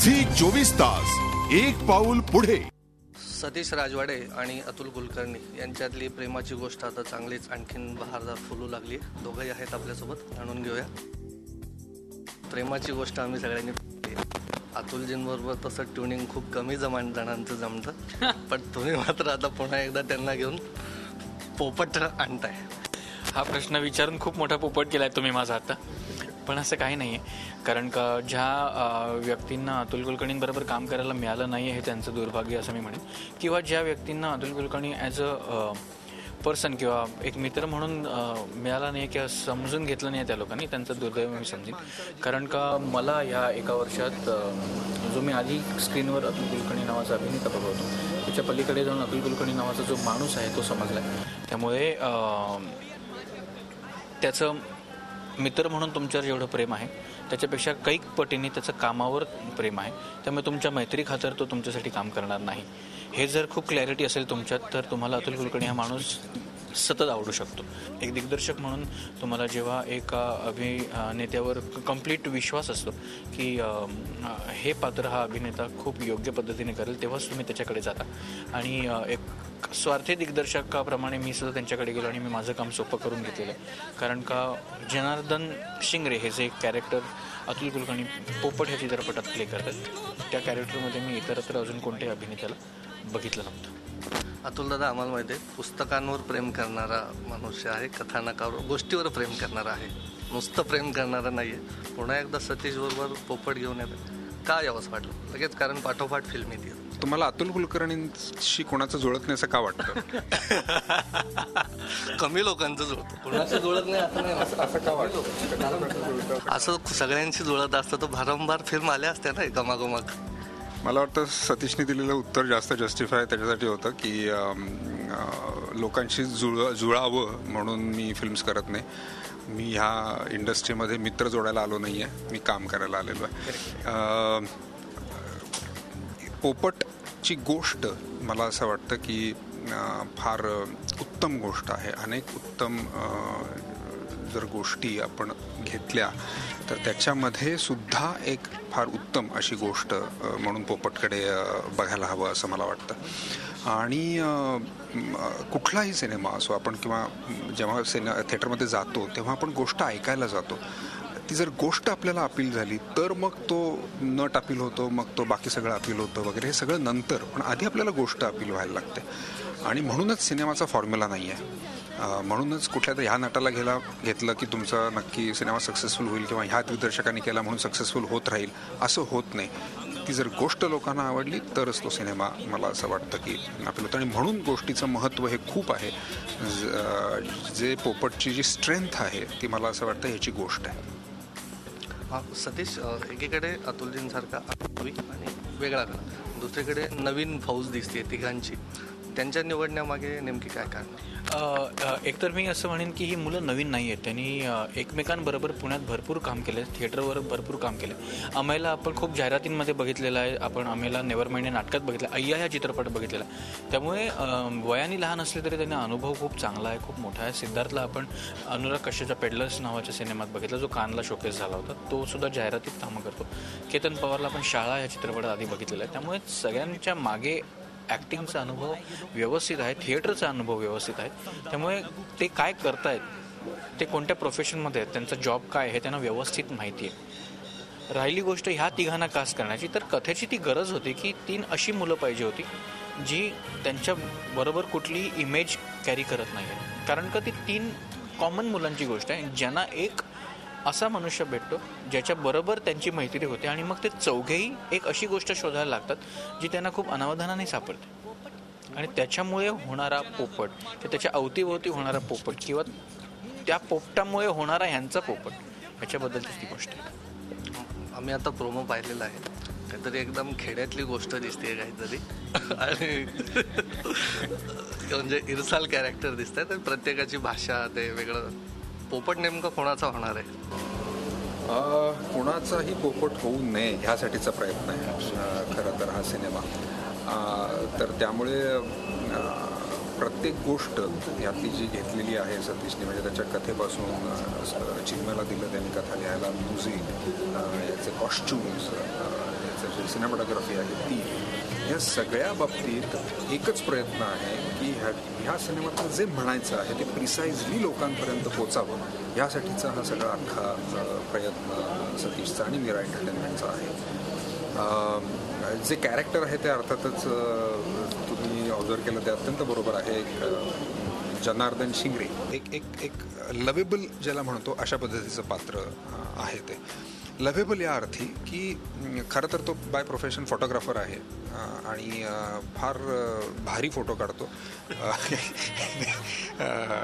Zee 24 तास एक पाऊल पुढे. सतीश राजवाडे आणि अतुल कुलकर्णी यांच्यातली प्रेमाची गोष्ट आता चांगलीच आणखीन बहारदार फुलू लागली. दोघंही आहेत आपल्यासोबत, जाणून घेऊया. प्रेमाची गोष्ट आम्ही सगळ्यांनी अतुलजींबरोबर तसं ट्युनिंग खूप कमी जणांचं जमतं, पण तुम्ही मात्र आता पुन्हा एकदा त्यांना घेऊन पोपट आणताय. हा प्रश्न विचारून खूप मोठा पोपट केलाय तुम्ही माझा आता. पण असं काही नाही आहे, कारण का ज्या व्यक्तींना अतुल कुलकर्णींबरोबर काम करायला मिळालं नाही आहे हे त्यांचं दुर्भाग्य असं मी म्हणेन, किंवा ज्या व्यक्तींना Atul Kulkarni as a person किंवा एक मित्र म्हणून मिळाला नाही किंवा समजून घेतलं नाही त्या लोकांनी, त्यांचं दुर्दैव मी समजेन. कारण का मला ह्या एका वर्षात जो मी आधी स्क्रीनवर अतुल कुलकर्णी नावाचा अभिनेता बघवतो, त्याच्या पलीकडे जाऊन अतुल कुलकर्णी नावाचा जो माणूस आहे तो समजला आहे. त्यामुळे त्याचं मित्र म्हणून तुमच्यावर जेवढं प्रेम आहे त्याच्यापेक्षा कैक पटीने त्याचं कामावर प्रेम आहे. त्यामुळे तुमच्या मैत्री खातर तो तुमच्यासाठी काम करणार नाही. हे जर खूप क्लॅरिटी असेल तुमच्यात, तर तुम्हाला अतुल कुलकर्णी हा माणूस सतत आवडू शकतो. एक दिग्दर्शक म्हणून तुम्हाला जेव्हा एका अभिनेत्यावर कंप्लीट विश्वास असतो की हे पात्र हा अभिनेता खूप योग्य पद्धतीने करेल, तेव्हाच तुम्ही त्याच्याकडे जाता. आणि एक स्वार्थी दिग्दर्शकाप्रमाणे मी सुद्धा त्यांच्याकडे गेलो आणि मी माझं काम सोपं करून घेतलेलं आहे. कारण का जनार्दन शिंगरे हे जे कॅरेक्टर अतुल कुलकर्णी पोपट ह्या चित्रपटात प्ले करतात, त्या कॅरेक्टरमध्ये मी इतरत्र अजून कोणत्याही अभिनेत्याला बघितलं नव्हतं. अतुल दादा, आम्हाला माहिती आहे पुस्तकांवर प्रेम करणारा मनुष्य आहे, कथानकावर गोष्टीवर प्रेम करणारा आहे, नुसतं प्रेम करणारा नाही आहे. पुन्हा एकदा सतीश बरोबर पोपट घेऊन येतात, का यावंच वाटलं लगेच? कारण पाठोपाठ फिल्म येते. तुम्हाला अतुल कुलकर्णींशी कोणाचं जुळत नाही असं का वाटतं? कमी लोकांचं जुळतं, कोणाचं जुळत नाही असं नाही. असं का वाटतं? असं सगळ्यांशी जुळत असतं तर वारंवार फिल्म आल्या असत्या ना एकामागोमाग. मला वाटतं सतीशने दिलेलं उत्तर जास्त जस्टिफाय त्याच्यासाठी होतं की लोकांशी जुळावं म्हणून मी फिल्म्स करत नाही. मी ह्या इंडस्ट्रीमध्ये मित्र जोडायला आलो नाही आहे, मी काम करायला आलेलो आहे. पोपटची गोष्ट मला असं वाटतं की फार उत्तम गोष्ट आहे. अनेक उत्तम जर गोष्टी आपण घेतल्या तर त्याच्यामध्ये सुद्धा एक फार उत्तम अशी गोष्ट म्हणून पोपटकडे बघायला हवं असं मला वाटतं. आणि कुठलाही सिनेमा असो आपण, किंवा जेव्हा थिएटरमध्ये जातो तेव्हा आपण गोष्ट ऐकायला जातो. ती जर गोष्ट आपल्याला अपील झाली तर मग तो नट अपील होतो, मग तो बाकी सगळं अपील होतं वगैरे, हे सगळं नंतर. पण आधी आपल्याला गोष्ट अपील व्हायला लागते. आणि म्हणूनच सिनेमाचा फॉर्म्युला नाही आहे. म्हणूनच कुठल्या तर ह्या नटाला घेतलं की तुमचा नक्की सिनेमा सक्सेसफुल होईल, किंवा ह्या दिग्दर्शकांनी केला म्हणून सक्सेसफुल होत राहील, असं होत नाही. ती जर गोष्ट लोकांना आवडली तरच तो सिनेमा मला असं वाटतं की अपील होतं. आणि म्हणून गोष्टीचं महत्त्व हे खूप आहे. जे पोपटची जी स्ट्रेंथ आहे ती मला असं वाटतं ह्याची गोष्ट आहे. सतीश, एकीकडे अतुलजींसारखा अनुभवी आणि वेगळा कला, दुसरीकडे नवीन फौज दिसते तिघांची. त्यांच्या निवडण्यामागे नेमकी काय कारण? एकतर मी असं म्हणेन की ही मुलं नवीन नाही आहेत. त्यांनी एकमेकांबरोबर पुण्यात भरपूर काम केलं, थिएटरवर भरपूर काम केलं. अमेला आपण खूप जाहिरातींमध्ये बघितलेलं आहे, आपण अमेला नेव्हरमाइंड या नाटकात बघितलं, अय्या ह्या चित्रपट बघितलेला. त्यामुळे वयाने लहान असले तरी त्यांना अनुभव खूप चांगला आहे, खूप मोठा आहे. सिद्धार्थला आपण अनुराग कश्यपच्या पेडलर्स नावाच्या सिनेमात बघितला, जो कानला शोकेस झाला होता, तो सुद्धा जाहिरातीत कामं करतो. केतन पवारला आपण शाळा ह्या चित्रपटात आधी बघितलेला आहे. त्यामुळे सगळ्यांच्या मागे ॲक्टिंगचा अनुभव व्यवस्थित आहे, थिएटरचा अनुभव व्यवस्थित आहे. त्यामुळे ते काय करतायत, ते कोणत्या प्रोफेशनमध्ये आहेत, त्यांचा जॉब काय हे त्यांना व्यवस्थित माहिती आहे. राहिली गोष्ट ह्या तिघांना कास्ट करण्याची, तर कथेची ती गरज होती की 3 अशी मुलं पाहिजे होती जी त्यांच्या बरोबर कुठलीही इमेज कॅरी करत नाही आहे. कारण का ती 3 कॉमन मुलांची गोष्ट आहे, ज्यांना एक असा मनुष्य भेटतो ज्याच्याबरोबर त्यांची मैत्री होते, आणि मग ते चौघेही एक अशी गोष्ट शोधायला लागतात जी त्यांना खूप अनावधानाने सापडते. आणि त्याच्यामुळे होणारा पोपट, की त्याच्या अवतीभोवती होणारा पोपट, किंवा त्या पोपटामुळे होणारा ह्यांचा पोपट, ह्याच्याबद्दलची ती गोष्ट आहे. आम्ही आता प्रोमो पाहिलेला आहे, काहीतरी एकदम खेड्यातली गोष्ट दिसते काहीतरी, आणि म्हणजे इरसाल कॅरेक्टर दिसत आहे, तर प्रत्येकाची भाषा ते वेगळं. पोपट नेमका कोणाचा होणार आहे? कोणाचाही पोपट होऊ नये ह्यासाठीचा प्रयत्न आहे खरं तर हा सिनेमा. तर त्यामुळे प्रत्येक गोष्ट यातली जी घेतलेली आहे सतीशने, म्हणजे त्याच्या कथेपासून चिन्मयला दिलं त्यांनी कथा लिहायला, म्युझिक, याचे कॉस्ट्युम्स, याचं असेल, सिनेमॅटोग्राफी आहे ती, या सगळ्या बाबतीत एकच प्रयत्न आहे की ह्या सिनेमातून जे म्हणायचं आहे ते प्रिसाइजली लोकांपर्यंत पोचावं. यासाठीचा हा सगळा अख्खा प्रयत्न सतीशचा आणि मीरा एंटरटेनमेंटचा आहे. जे कॅरेक्टर आहे ते अर्थातच तुम्ही ऑब्झर्व केलं ते अत्यंत बरोबर आहे. जनार्दन शिंगरे एक लवेबल ज्याला म्हणतो अशा पद्धतीचं पात्र आहे. ते लवेबल या अर्थी की खरं तर तो बाय प्रोफेशन फोटोग्राफर आहे आणि फार भारी फोटो काढतो.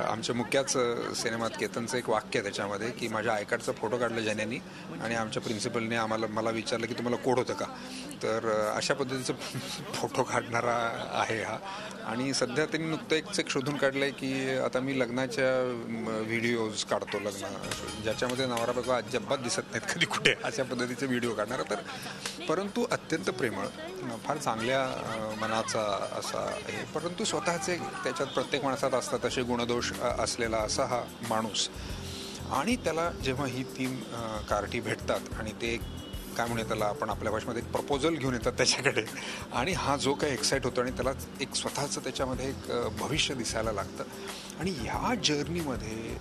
आमच्या मुख्याच सिनेमात केतनचं एक वाक्य त्याच्यामध्ये की माझ्या आय कार्डचा फोटो काढला ज्याने आणि आमच्या प्रिन्सिपलने मला विचारलं की तुम्हाला कोड होतं का. तर अशा पद्धतीचं फोटो काढणारा आहे हा. आणि सध्या त्यांनी नुकतं एक शोधून काढलं आहे की आता मी लग्नाच्या व्हिडिओज काढतो, लग्न ज्याच्यामध्ये नवरा बायको अजिबात दिसत नाहीत कधी कुठे, अशा पद्धतीचे व्हिडिओ काढणारा. तर परंतु अत्यंत प्रेमळ, फार चांगल्या मनाचा असा आहे. परंतु स्वतःचे त्याच्यात प्रत्येक माणसात असतात असे गुणदोष असलेला असा हा माणूस. आणि त्याला जेव्हा ही 3 कार्टी भेटतात आणि ते काय म्हणूया त्याला आपण आपल्या भाषेमध्ये एक प्रपोजल घेऊन येतात त्याच्याकडे, आणि हा जो काही एक्साईट होतो आणि त्याला एक स्वतःचं त्याच्यामध्ये एक भविष्य दिसायला लागतं. आणि ह्या जर्नीमध्ये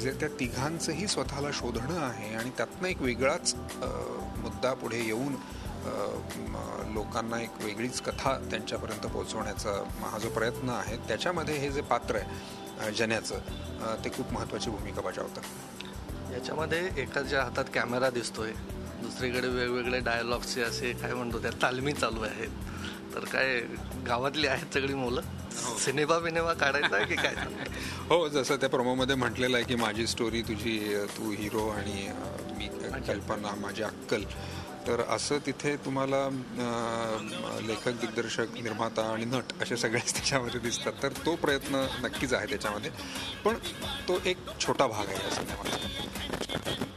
जे त्या तिघांचंही स्वतःला शोधणं आहे आणि त्यातनं एक वेगळाच मुद्दा पुढे येऊन लोकांना एक वेगळीच कथा त्यांच्यापर्यंत पोहोचवण्याचा हा जो प्रयत्न आहे, त्याच्यामध्ये हे जे पात्र आहे जन्याचं, ते खूप महत्त्वाची भूमिका बजावतं. याच्यामध्ये एकाच्या हातात कॅमेरा दिसतोय, दुसरीकडे वेगवेगळे डायलॉग्सचे असे काय म्हणतो त्या तालमी चालू आहेत. तर काय गावातली आहेत सगळी मुलं, सिनेमा काढायचा आहे की काय? हो, जसं त्या प्रोमोमध्ये म्हटलेलं आहे की माझी स्टोरी तुझी, तू हिरो आणि मी कल्पना माझी अक्कल. तर असं तिथे तुम्हाला लेखक, दिग्दर्शक, निर्माता आणि नट असे सगळेच त्याच्यामध्ये दिसतात. तर तो प्रयत्न नक्कीच आहे त्याच्यामध्ये, पण तो एक छोटा भाग आहे या सिनेमाचा.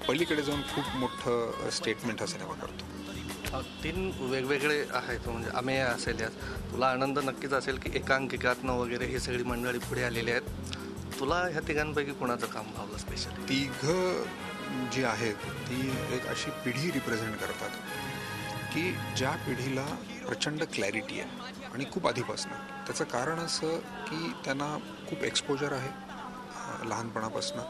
पलीकडे जाऊन खूप मोठं स्टेटमेंट हा सिनेमा करतो. 3 वेगवेगळे आहेत, म्हणजे आम्ही असेल यात. तुला आनंद नक्कीच असेल की एकांकिकातनं वगैरे ही सगळी मंडळी पुढे आलेली आहेत. तुला ह्या तिघांपैकी कोणाचं काम भावलं स्पेशली? तिघं जी आहेत ती एक अशी पिढी रिप्रेझेंट करतात की ज्या पिढीला प्रचंड क्लॅरिटी आहे आणि खूप आधीपासून. त्याचं कारण असं की त्यांना खूप एक्सपोजर आहे लहानपणापासून.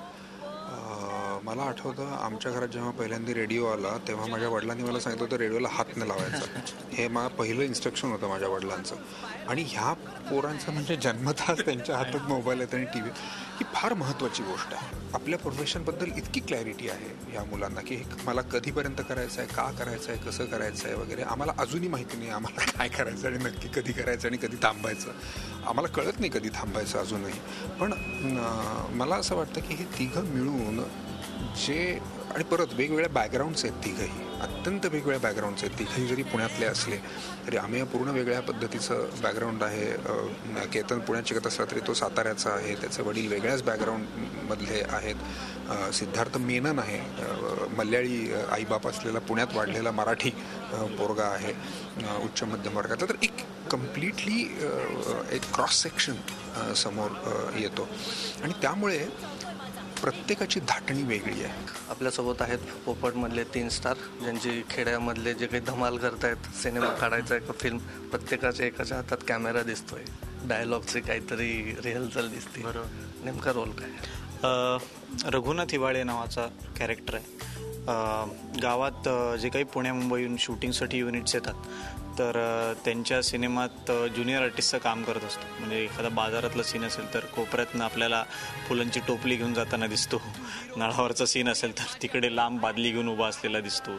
मला आठवतं आमच्या घरात जेव्हा पहिल्यांदा रेडिओ आला तेव्हा माझ्या वडिलांनी मला सांगितलं होतं रेडिओला हात न लावायचा. हे पहिलं इन्स्ट्रक्शन होतं माझ्या वडिलांचं. आणि ह्या पोरांचं म्हणजे जन्मताच त्यांच्या हातात मोबाईल आहेत आणि टी व्ही. ही फार महत्त्वाची गोष्ट आहे. आपल्या प्रोफेशनबद्दल इतकी क्लॅरिटी आहे या मुलांना की मला कधीपर्यंत करायचं आहे, का करायचं आहे, कसं करायचं आहे वगैरे. आम्हाला अजूनही माहिती नाही आम्हाला काय करायचं आणि नक्की कधी करायचं आणि कधी थांबायचं. आम्हाला कळत नाही कधी थांबायचं अजूनही. पण मला असं वाटतं की हे तिघं मिळून जे, आणि परत वेगवेगळ्या बॅकग्राऊंड्स आहेत तिघंही, अत्यंत वेगवेगळ्या बॅकग्राऊंड्स आहेत तिघंही. जरी पुण्यातले असले तरी आम्ही पूर्ण वेगळ्या पद्धतीचं बॅकग्राऊंड आहे. केतन पुण्यात शिकत असला तरी तो साताऱ्याचा आहे, त्याचे वडील वेगळ्याच बॅकग्राऊंडमधले आहेत. सिद्धार्थ मेनन आहे, मल्याळी आईबाप असलेला पुण्यात वाढलेला मराठी पोरगा आहे, उच्च मध्यम वर्गातला. तर एक कम्प्लिटली एक क्रॉस सेक्शन समोर येतो आणि त्यामुळे प्रत्येकाची धाटणी वेगळी आहे. आपल्यासोबत आहेत पोपटमधले 3 स्टार, ज्यांची खेड्यामधले जे काही धमाल करतायत, सिनेमा काढायचा आहे का फिल्म, प्रत्येकाच्या एकाच्या हातात कॅमेरा दिसतोय, डायलॉगचे काहीतरी रिहर्सल दिसते. बरोबर. नेमका रोल काय? रघुनाथ हिवाळे नावाचा कॅरेक्टर आहे. गावात जे काही पुण्या मुंबईहून शूटिंगसाठी युनिट्स येतात तर त्यांच्या सिनेमात ज्युनियर आर्टिस्टचं काम करत असतो. म्हणजे एखादा बाजारातलं सीन असेल तर कोपऱ्यातनं आपल्याला फुलांची टोपली घेऊन जाताना दिसतो. नळावरचा सीन असेल तर तिकडे लांब बादली घेऊन उभा असलेला दिसतो.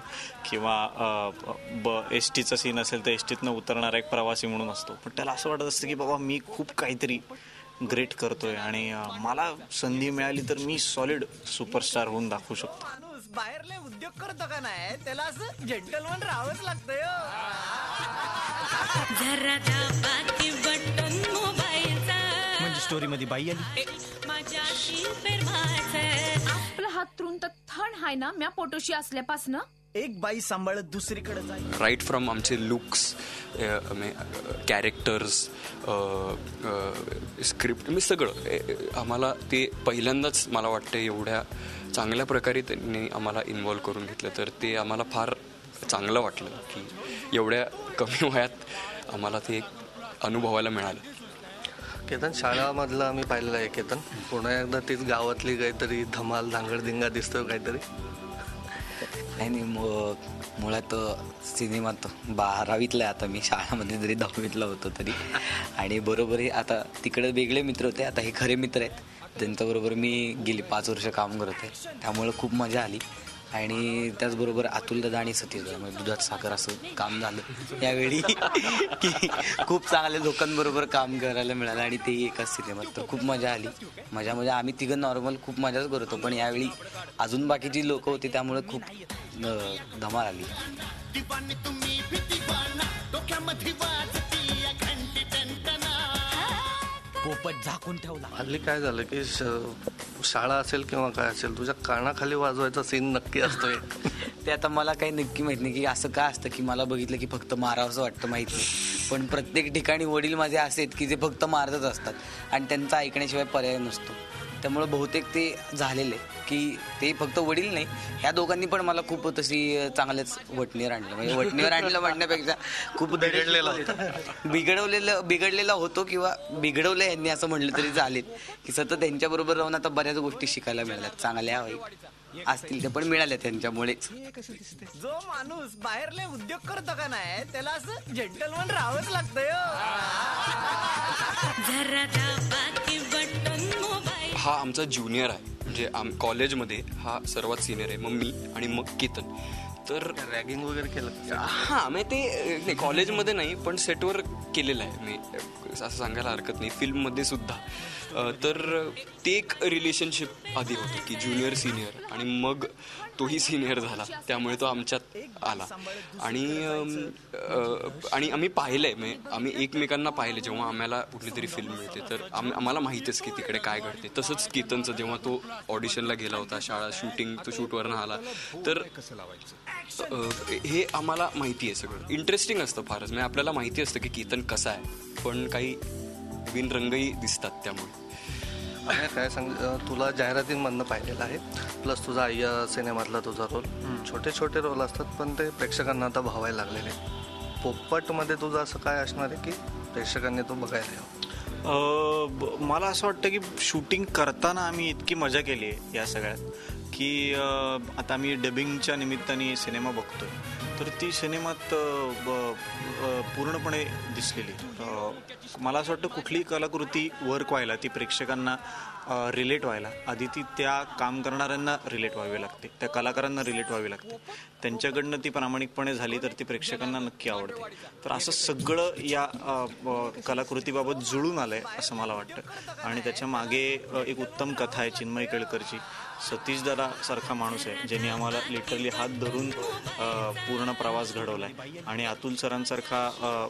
किंवा एस टीचा सीन असेल तर एस टीतनं उतरणारा एक प्रवासी म्हणून असतो. पण त्याला असं वाटत असतं की बाबा मी खूप काहीतरी ग्रेट करतोय आणि मला संधी मिळाली तर मी सॉलिड सुपरस्टार होऊन दाखवू शकतो. बाहेरले उद्योग करतो का नाही त्याला असं जेंटलमन राहावंच लागतंय. म्हणजे स्टोरी मध्ये बाई आली. आपला हात तुरून तर थण हाय ना म्या पोटोशी असल्यापासनं. एक बाई सांभाळत दुसरीकडे जाईल. राईट फ्रॉम आमचे लुक्स, कॅरेक्टर्स, स्क्रिप्ट मी सगळं आम्हाला ते पहिल्यांदाच मला वाटतं एवढ्या चांगल्या प्रकारे त्यांनी आम्हाला इन्व्हॉल्व करून घेतलं. तर ते आम्हाला फार चांगलं वाटलं की एवढ्या कमी वयात आम्हाला ते एक अनुभवायला मिळालं. केतन, शाळामधलं आम्ही पाहिलेलं आहे केतन. पुन्हा एकदा तीच गावातली काहीतरी धमाल धांगडधिंगा दिसतोय काहीतरी. नाही मुळात सिनेमात 12वीतला आहे आता मी, शाळामध्ये जरी 10वीतला होतो तरी. आणि बरोबर हे आता तिकडे वेगळे मित्र होते, आता हे खरे मित्र आहेत. त्यांच्याबरोबर मी गेली 5 वर्ष काम करत आहे, त्यामुळं खूप मजा आली. आणि त्याचबरोबर अतुलदादा आणि सतीशदादा म्हणजे दुधात साखर असं काम झालं यावेळी की खूप चांगल्या लोकांबरोबर काम करायला मिळालं आणि तेही एकाच सिनेमात. तर खूप मजा आली. मजा म्हणजे आम्ही तिघं नॉर्मल खूप मजाच करतो, पण यावेळी अजून बाकीची लोक होती त्यामुळे खूप धमाल आली. पोपट झाकून ठेवला. हल्ली काय झालं की शाळा असेल किंवा काय असेल, तुझ्या कानाखाली वाजवायचा सीन नक्की असतोय. ते आता मला काही नक्की माहित नाही की असं का असतं की मला बघितलं की फक्त मारावं असं वाटतं, माहित नाही. पण प्रत्येक ठिकाणी वडील माझे असे आहेत की जे फक्त मारतच असतात आणि त्यांचा ऐकण्याशिवाय पर्याय नसतो. त्यामुळे बहुतेक ते झालेले की ते फक्त वडील नाही, ह्या दोघांनी पण मला खूप तशी चांगलेच वटणीवर आणलं. म्हणजे वटणीवर आणलं म्हणण्यापेक्षा खूप बिघडलेला होतो किंवा बिघडवलं यांनी असं म्हणलं तरी चालेल की सतत त्यांच्याबरोबर राहून आता बऱ्याच गोष्टी शिकायला मिळाल्यात, चांगल्या वाईट असतील ते पण मिळाल्या त्यांच्यामुळे. जो माणूस बाहेरले उद्योग करतो का नाही त्याला असं जेंटलमन राहावंच लागतंय. हा आमचा ज्युनियर आहे, म्हणजे कॉलेजमध्ये हा सर्वात सिनियर आहे, मग मी आणि मग केतन. तर रॅगिंग वगैरे केलं? हां, म्हणजे ते नाही कॉलेजमध्ये नाही पण सेटवर केलेलं आहे मी, असं सांगायला हरकत नाही, फिल्ममध्ये सुद्धा. तर ते एक रिलेशनशिप आधी होतं की ज्युनियर सिनियर, आणि मग तोही सिनियर झाला त्यामुळे तो आमच्यात आला. आणि आम्ही पाहिलंय, म्हणजे आम्ही एकमेकांना पाहिलं जेव्हा आम्हाला कुठली तरी फिल्म मिळते तर आम्हाला माहितीच की तिकडे काय घडते. तसंच केतनचं जेव्हा तो ऑडिशनला गेला होता, शाळा शूटिंग तो शूटवरनं आला, तर हे आम्हाला माहिती आहे सगळं. इंटरेस्टिंग असतं फारच, म्हणजे आपल्याला माहिती असतं की केतन कसा आहे, पण काही नवीन रंगही दिसतात. त्यामुळे काय सांग, तुला जाहिरातींमधनं पाहिलेलं आहे, प्लस तुझा आय्या सिनेमातला तुझा रोल. छोटे छोटे रोल असतात पण ते प्रेक्षकांना आता भावायला लागलेले. पोपटमध्ये तुझं असं काय असणार आहे की प्रेक्षकांनी तो बघायला यावं? मला असं वाटतं की शूटिंग करताना आम्ही इतकी मजा केली आहे या सगळ्यात की आता आम्ही डबिंगच्या निमित्ताने सिनेमा बघतोय, तर ती सिनेमात पूर्णपणे दिसलेली. मला असं वाटतं कुठलीही कलाकृती वर्क व्हायला, ती प्रेक्षकांना रिलेट व्हायला आधी ती त्या काम करणाऱ्यांना रिलेट व्हावी लागते, त्या कलाकारांना रिलेट व्हावी लागते. त्यांच्याकडनं ती प्रामाणिकपणे झाली तर ती प्रेक्षकांना नक्की आवडते. तर असं सगळं या कलाकृतीबाबत जुळून आलं आहे असं मला वाटतं. आणि त्याच्या मागे एक उत्तम कथा आहे चिन्मय केळकरची. सतीशदादा सारखा माणूस आहे ज्यांनी आम्हाला लिटरली हात धरून पूर्ण प्रवास घडवला आहे. आणि अतुल सरांसारखा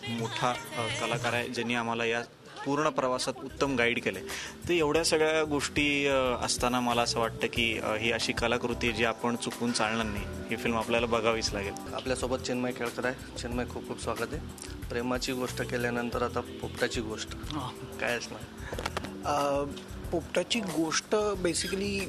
मोठा कलाकार आहे ज्यांनी आम्हाला या पूर्ण प्रवासात उत्तम गाईड केलं आहे. तर एवढ्या सगळ्या गोष्टी असताना मला असं वाटतं की ही अशी कलाकृती जी आपण चुकून चालणार नाही, ही फिल्म आपल्याला बघावीच लागेल. आपल्यासोबत चिन्मय केळकर आहे. चिन्मय, खूप खूप स्वागत आहे. प्रेमाची गोष्ट केल्यानंतर आता पोपटाची गोष्ट काय असणार? पोपटाची गोष्ट बेसिकली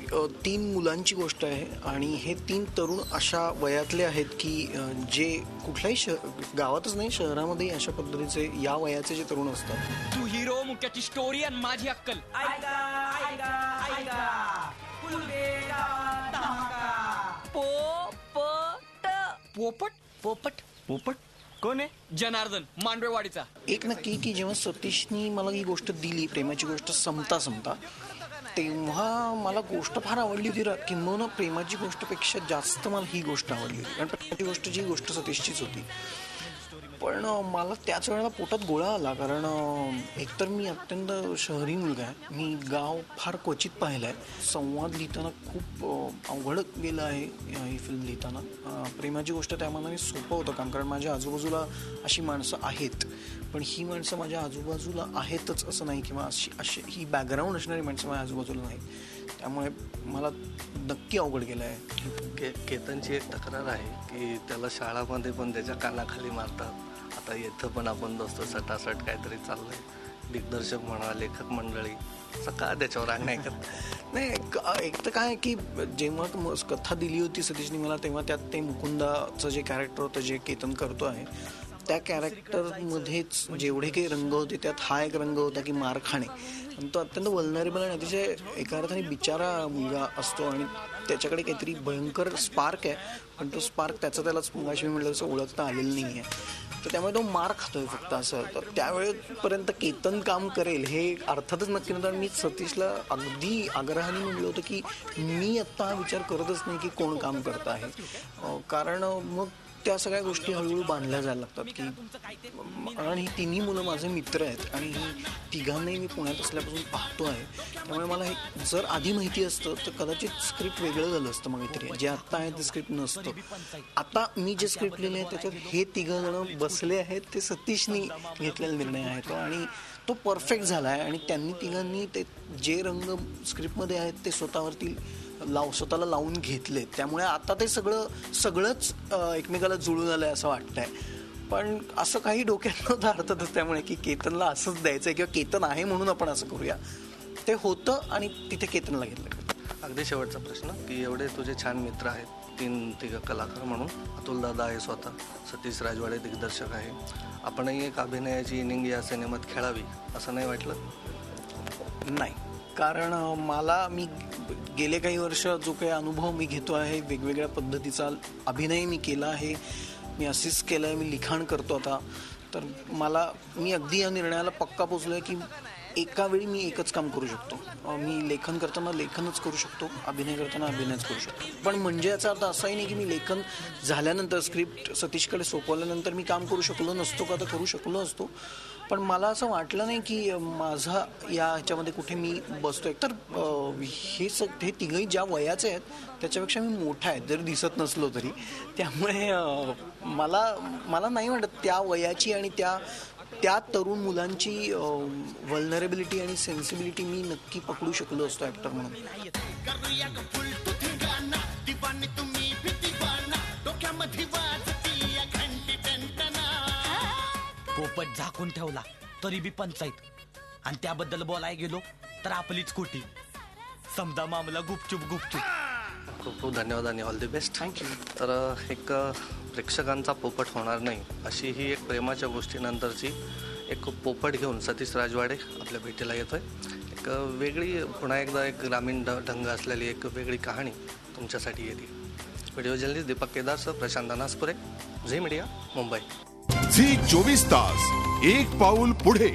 3 मुलांची गोष्ट आहे आणि हे 3 तरुण अशा वयातले आहेत की जे कुठल्याही गावातच नाही शहरामध्येही अशा पद्धतीचे या वयाचे जे तरुण असतात. तू हिरो, मुख्याची स्टोरी आणि माझी अक्कल. पोपट पोपट पोपट कोण आहे? जनार्दन, मांडवेवाडीचा. एक नक्की की जेव्हा सतीशनी मला ही गोष्ट दिली, प्रेमाची गोष्ट संपता तेव्हा मला गोष्ट फार आवडली होती. किंबहुना प्रेमाची गोष्टपेक्षा जास्त मला ही गोष्ट आवडली होती, कारण प्रेमाची गोष्ट जी गोष्ट सतीशचीच होती. पण मला त्याच वेळेला पोटात गोळा आला, कारण एकतर मी अत्यंत शहरी मुलगा आहे, मी गाव फार क्वचित पाहिलं आहे. संवाद लिहिताना खूप अवघड गेलं आहे ही फिल्म लिहिताना. प्रेमाची गोष्ट त्या मनाने सोपं होतं काम, कारण माझ्या आजूबाजूला अशी माणसं आहेत, पण ही माणसं माझ्या आजूबाजूला आहेतच असं नाही, किंवा अशी ही बॅकग्राऊंड असणारी माणसं माझ्या आजूबाजूला नाही. त्यामुळे मला नक्की अवघड गेलं आहे. केतनची एक तक्रार आहे की त्याला शाळामध्ये पण त्याच्या कानाखाली मारतात. आता इथं पण आपण दोस्त सटासट काहीतरी चाललंय. दिग्दर्शक म्हणा, लेखक मंडळी असं का त्याच्यावर अन्याय करत? नाही, एक तर काय की जेव्हा कथा दिली होती सतीशनी मला, तेव्हा त्यात ते मुकुंदाचं जे कॅरेक्टर होतं जे केतन करतो आहे, त्या कॅरेक्टरमध्येच जेवढे काही रंग होते त्यात हा एक रंग होता की मार खाणे. आणि तो अत्यंत वल्नरेबल आणि अतिशय एका अर्थाने बिचारा मुलगा असतो आणि त्याच्याकडे काहीतरी भयंकर स्पार्क आहे, पण तो स्पार्क त्यालाच मगाशी मी म्हटलं तसं ओळखता आलेलं नाही आहे. तर त्यामुळे तो मार खातोय फक्त असं. तर त्यावेळेपर्यंत केतन काम करेल हे अर्थातच नक्की नव्हतं. आणि मी सतीशला अगदी आग्रहाने म्हटलं होतं की मी आत्ता हा विचार करतच नाही की कोण काम करत आहे, कारण मग त्या सगळ्या गोष्टी हळूहळू बांधल्या जायला लागतात की. आणि ही तिन्ही मुलं माझे मित्र आहेत आणि ही तिघांनाही मी पुण्यात असल्यापासून पाहतो आहे. त्यामुळे मला हे जर आधी माहिती असतं तर कदाचित स्क्रिप्ट वेगळं झालं असतं. मग इथे जे आत्ता आहे ते स्क्रिप्ट नसतं. आता मी जे स्क्रिप्ट लिहिले आहे त्याच्यात हे तिघं जण बसले आहेत, ते सतीशनी घेतलेला निर्णय आहे तो, आणि तो परफेक्ट झाला आहे. आणि त्यांनी तिघांनी ते जे रंग स्क्रिप्टमध्ये आहेत ते स्वतःवरती स्वतःला लावून घेतले. त्यामुळे आता ते सगळंच एकमेकाला जुळून आलंय असं वाटतंय. पण असं काही डोक्यात नव्हतं अर्थातच त्यामुळे की केतनला असंच द्यायचंय किंवा केतन आहे म्हणून आपण असं करूया. ते होतं आणि तिथे केतनला घेतलं. अगदी शेवटचा प्रश्न की एवढे तुझे छान मित्र आहेत, तिघ कलाकार म्हणून अतुल दादा आहे स्वतः, सतीश राजवाडे दिग्दर्शक आहे, आपणही एक अभिनयाची इनिंग या सिनेमात खेळावी असं नाही वाटलं? नाही, कारण मी गेले काही वर्ष जो काही अनुभव मी घेतो आहे, वेगवेगळ्या पद्धतीचा अभिनय मी केला आहे, मी असिस्ट केलं आहे, मी लिखाण करतो आता, तर मी अगदी या निर्णयाला पक्का पोचलो आहे की एका वेळी मी एकच काम करू शकतो. मी लेखन करताना लेखनच करू शकतो, अभिनय करताना अभिनयच करू शकतो. पण म्हणजे याचा अर्थ असाही नाही की मी लेखन झाल्यानंतर स्क्रिप्ट सतीशकडे सोपवल्यानंतर मी काम करू शकलो नसतो का, तर करू शकलो असतो. पण मला असं वाटलं नाही की माझा ह्याच्यामध्ये कुठे मी बसतोय. तर हे तिघही ज्या वयाचे आहेत त्याच्यापेक्षा मी मोठा आहे जरी दिसत नसलो तरी. त्यामुळे मला नाही वाटत त्या वयाची आणि त्या तरुण मुलांची वल्नरेबिलिटी आणि सेन्सिबिलिटी मी नक्की पकडू शकलो असतो ॲक्टर म्हणून. पोपट झाकून ठेवला तरी बी पंचायत, आणि त्याबद्दल बोलाय गेलो तर आपलीच खोटी. समजा मामला गुपचूप. खूप खूप धन्यवाद आणि ऑल दी बेस्ट. थँक्यू. तर एक प्रेक्षकांचा पोपट होणार नाही अशी ही एक प्रेमाच्या गोष्टीनंतरची एक पोपट घेऊन सतीश राजवाडे आपल्या भेटीला येतोय. एक वेगळी, पुन्हा एकदा एक ग्रामीण ढंग असलेली एक वेगळी कहाणी तुमच्यासाठी येते. व्हिडिओ जर्नलिस्ट दीपक केदारसह Prashant Naspure, Zee media, Mumbai. Zee 24 तास, एक पाऊल पुढे.